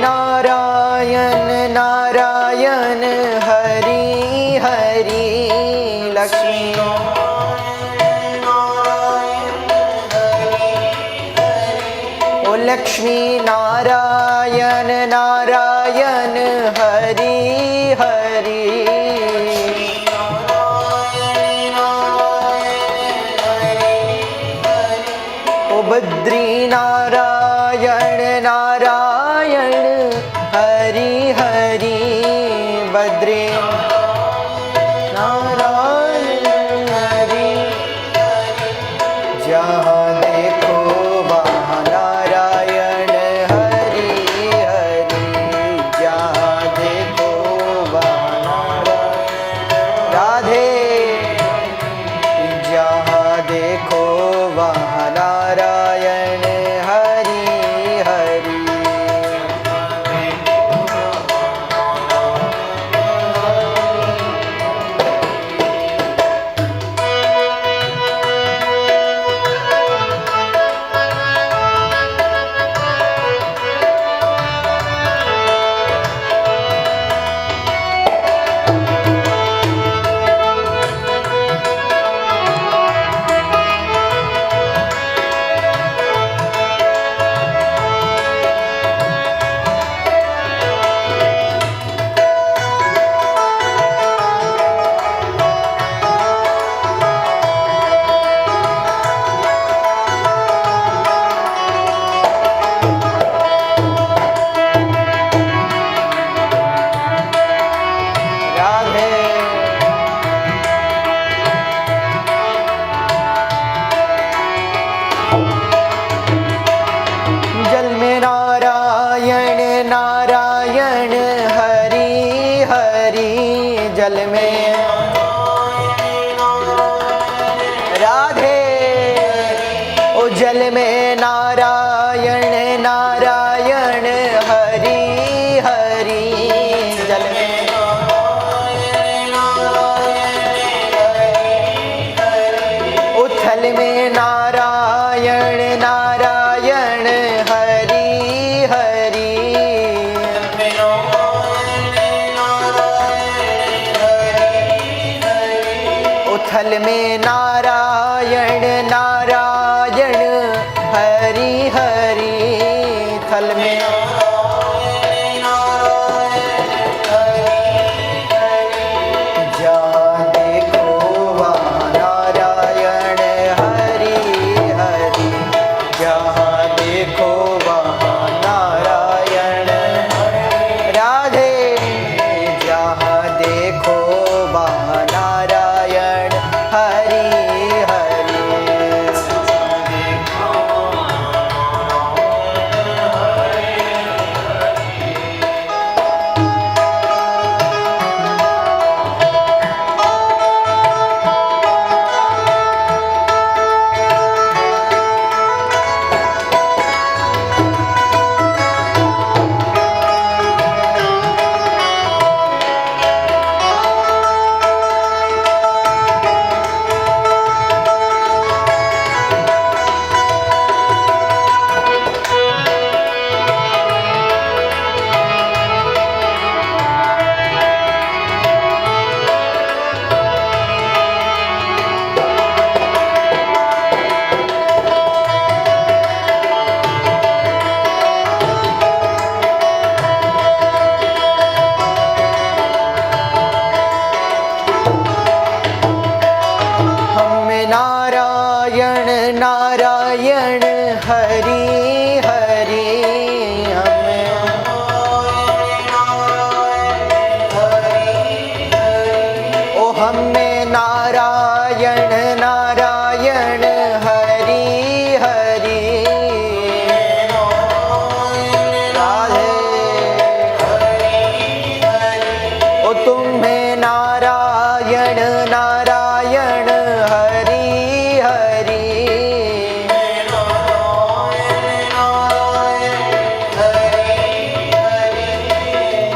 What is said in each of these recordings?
नारायण नारायण हरि हरि लक्ष्मी ओ लक्ष्मी नारायण नारायण हरि हरि ओ बद्री नारायण नारायण हरि हरि बद्री नारायण हरि जहाँ देखो वहाँ नारायण हरि हरि जहाँ देखो वहाँ नारायण राधे जहाँ देखो वहाँ नारायण हरि हरि जल में नारायण नारायण हरि हरि जल में राधे ओ जल में नारायण नारायण हरि हरि जल में उथल में नारायण नारायण हरि हरि उथल में नारायण नारायण हरि हरि थल में जहाँ देखो वहाँ नारायण हरि हरि जहाँ देखो वहाँ नारायण राधे जहाँ देखो वहाँ नारायण हरि हरि नारायण नारायण हरि हरि ओ हमें नारायण नारायण हरि हरि राधे ओ तुम्हें नारायण नारायण हरि हरि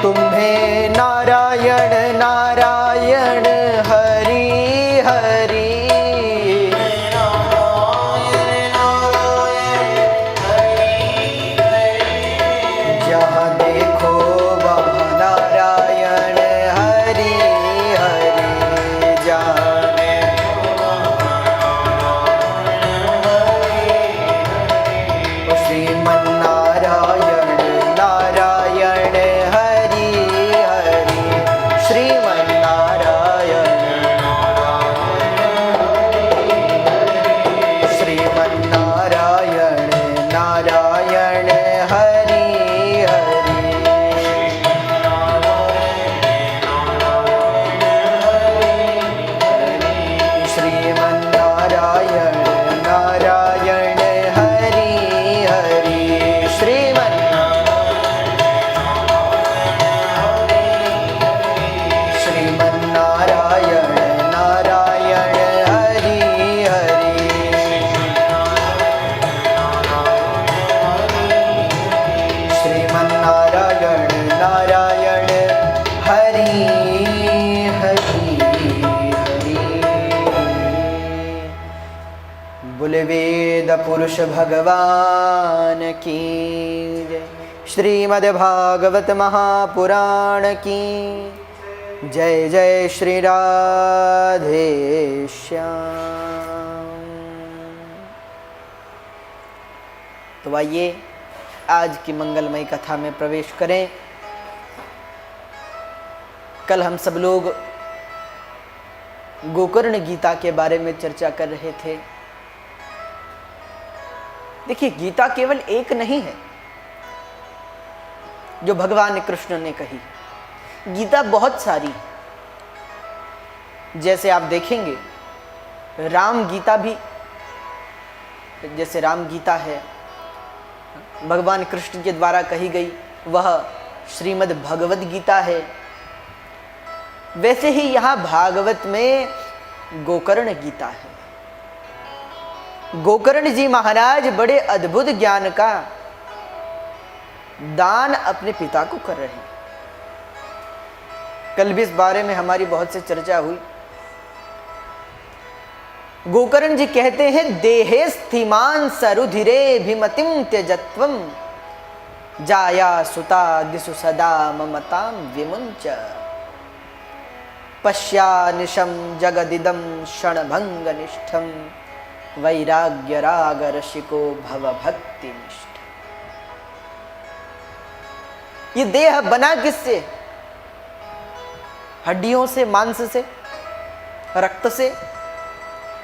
तुम्हें नारायण नारायण हरि हरि कुल वेद पुरुष भगवान की जय। श्रीमद् भागवत महापुराण की जय। जय श्री राधे श्याम। तो आइए आज की मंगलमय कथा में प्रवेश करें। कल हम सब लोग गोकर्ण गीता के बारे में चर्चा कर रहे थे। देखिए, गीता केवल एक नहीं है जो भगवान कृष्ण ने कही, गीता बहुत सारी। जैसे आप देखेंगे राम गीता भी, जैसे राम गीता है भगवान कृष्ण के द्वारा कही गई, वह श्रीमद् भगवद गीता है। वैसे ही यहाँ भागवत में गोकर्ण गीता है। गोकर्ण जी महाराज बड़े अद्भुत ज्ञान का दान अपने पिता को कर रहे हैं। कल भी इस बारे में हमारी बहुत से चर्चा हुई। गोकर्ण जी कहते हैं, देहे स्थिमान सरुधिरे भीमतिम त्यजत्वम जाया सुता दिशु सदा ममताम विमुंच पश्यानिशम जगदिदम क्षणभंग निष्ठम वैराग्य राग रसिको भव भक्ति निष्ठ। ये देह बना किससे? हड्डियों से, मांस से, रक्त से।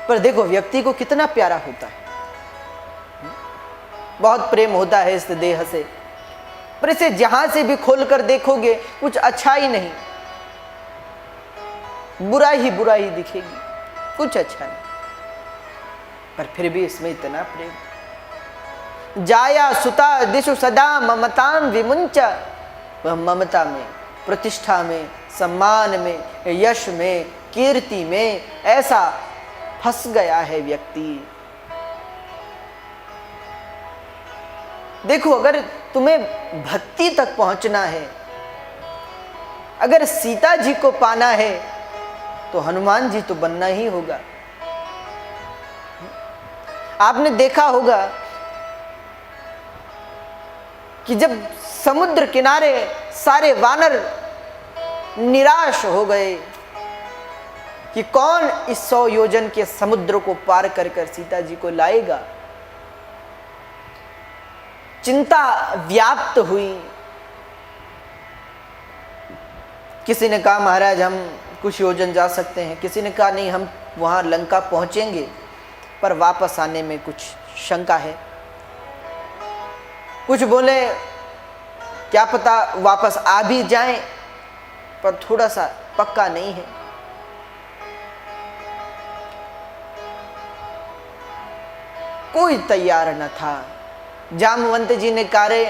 पर देखो व्यक्ति को कितना प्यारा होता है, बहुत प्रेम होता है इस देह से, पर इसे जहां से भी खोलकर देखोगे कुछ अच्छा ही नहीं, बुरा ही दिखेगी, कुछ अच्छा नहीं। पर फिर भी इसमें इतना प्रेम। जाया सुता दिशु सदा ममताम विमुंच। वह ममता में, प्रतिष्ठा में, सम्मान में, यश में, कीर्ति में ऐसा फंस गया है व्यक्ति। देखो, अगर तुम्हें भक्ति तक पहुंचना है, अगर सीता जी को पाना है तो हनुमान जी तो बनना ही होगा। आपने देखा होगा कि जब समुद्र किनारे सारे वानर निराश हो गए कि कौन इस 100 योजन के समुद्र को पार कर कर सीता जी को लाएगा, चिंता व्याप्त हुई। किसी ने कहा महाराज हम कुछ योजन जा सकते हैं, किसी ने कहा नहीं हम वहां लंका पहुंचेंगे पर वापस आने में कुछ शंका है। कुछ बोले क्या पता वापस आ भी जाएं, पर थोड़ा सा पक्का नहीं है। कोई तैयार न था। जामवंत जी ने कहा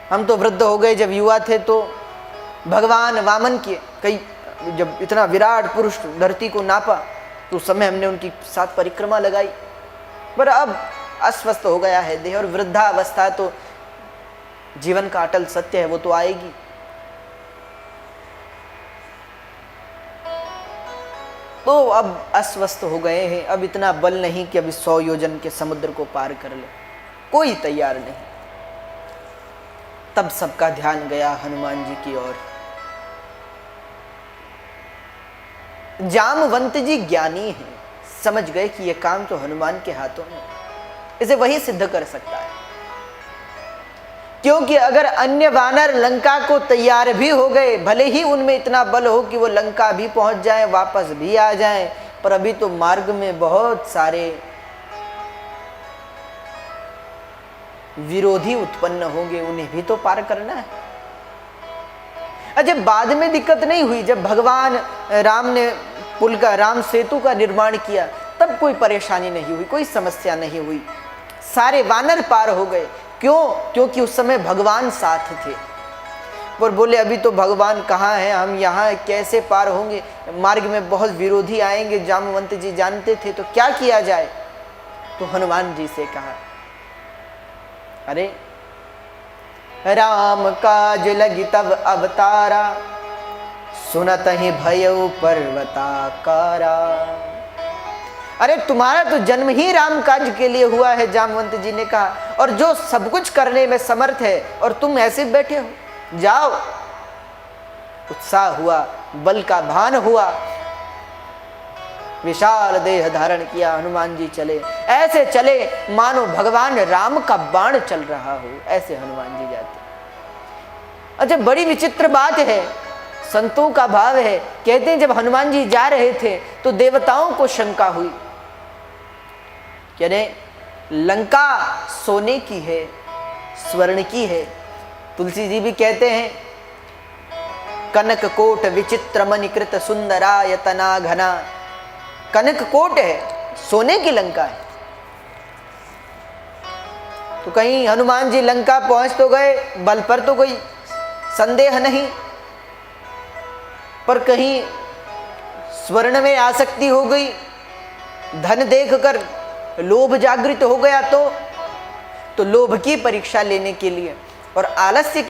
हम तो वृद्ध हो गए, जब युवा थे तो भगवान वामन के कई, जब इतना विराट पुरुष धरती को नापा तो उस समय हमने उनकी साथ परिक्रमा लगाई, पर अब अस्वस्थ हो गया है देह, और वृद्धावस्था तो जीवन का अटल सत्य है, वो तो आएगी। तो अब अस्वस्थ हो गए हैं, अब इतना बल नहीं कि अभी 100 योजन के समुद्र को पार कर ले। कोई तैयार नहीं। तब सबका ध्यान गया हनुमान जी की ओर। जामवंत जी ज्ञानी हैं, समझ गए कि यह काम तो हनुमान के हाथों में, इसे वही सिद्ध कर सकता है। क्योंकि अगर अन्य वानर लंका को तैयार भी हो गए, भले ही उनमें इतना बल हो कि वो लंका भी पहुंच जाएं, वापस भी आ जाएं, पर अभी तो मार्ग में बहुत सारे विरोधी उत्पन्न होंगे, उन्हें भी तो पार करना है। अच्छा, बाद में दिक्कत नहीं हुई, जब भगवान राम ने पुल का, राम सेतु का निर्माण किया, तब कोई परेशानी नहीं हुई, कोई समस्या नहीं हुई, सारे वानर पार हो गए। क्यों? क्योंकि उस समय भगवान साथ थे। पर बोले अभी तो भगवान कहाँ है, हम यहाँ कैसे पार होंगे, मार्ग में बहुत विरोधी आएंगे। जामवंत जी जानते थे, तो क्या किया जाए? तो हनुमान जी से कहा, अरे राम काज लगी तब अवतारा, सुनत ही भयउ पर्वताकारा। अरे तुम्हारा तो जन्म ही राम काज के लिए हुआ है, जामवंत जी ने कहा, और जो सब कुछ करने में समर्थ है और तुम ऐसे बैठे हो, जाओ। उत्साह हुआ, बल का भान हुआ, विशाल देह धारण किया, हनुमान जी चले। ऐसे चले मानो भगवान राम का बाण चल रहा हो, ऐसे हनुमान जी जाते। अच्छा, बड़ी विचित्र बात है, संतों का भाव है, कहते हैं जब हनुमान जी जा रहे थे तो देवताओं को शंका हुई, कहने लंका सोने की है, स्वर्ण की है। तुलसी जी भी कहते हैं, कनक कोट विचित्र मणिकृत सुंदरायतना घना। कनक कोट है, सोने की लंका है। तो कहीं हनुमान जी लंका पहुंच तो गए, बल पर तो कोई संदेह नहीं, पर कहीं स्वर्ण में आसक्ति हो गई, धन देखकर लोभ जागृत हो गया, तो लोभ की परीक्षा लेने के लिए और आलस्य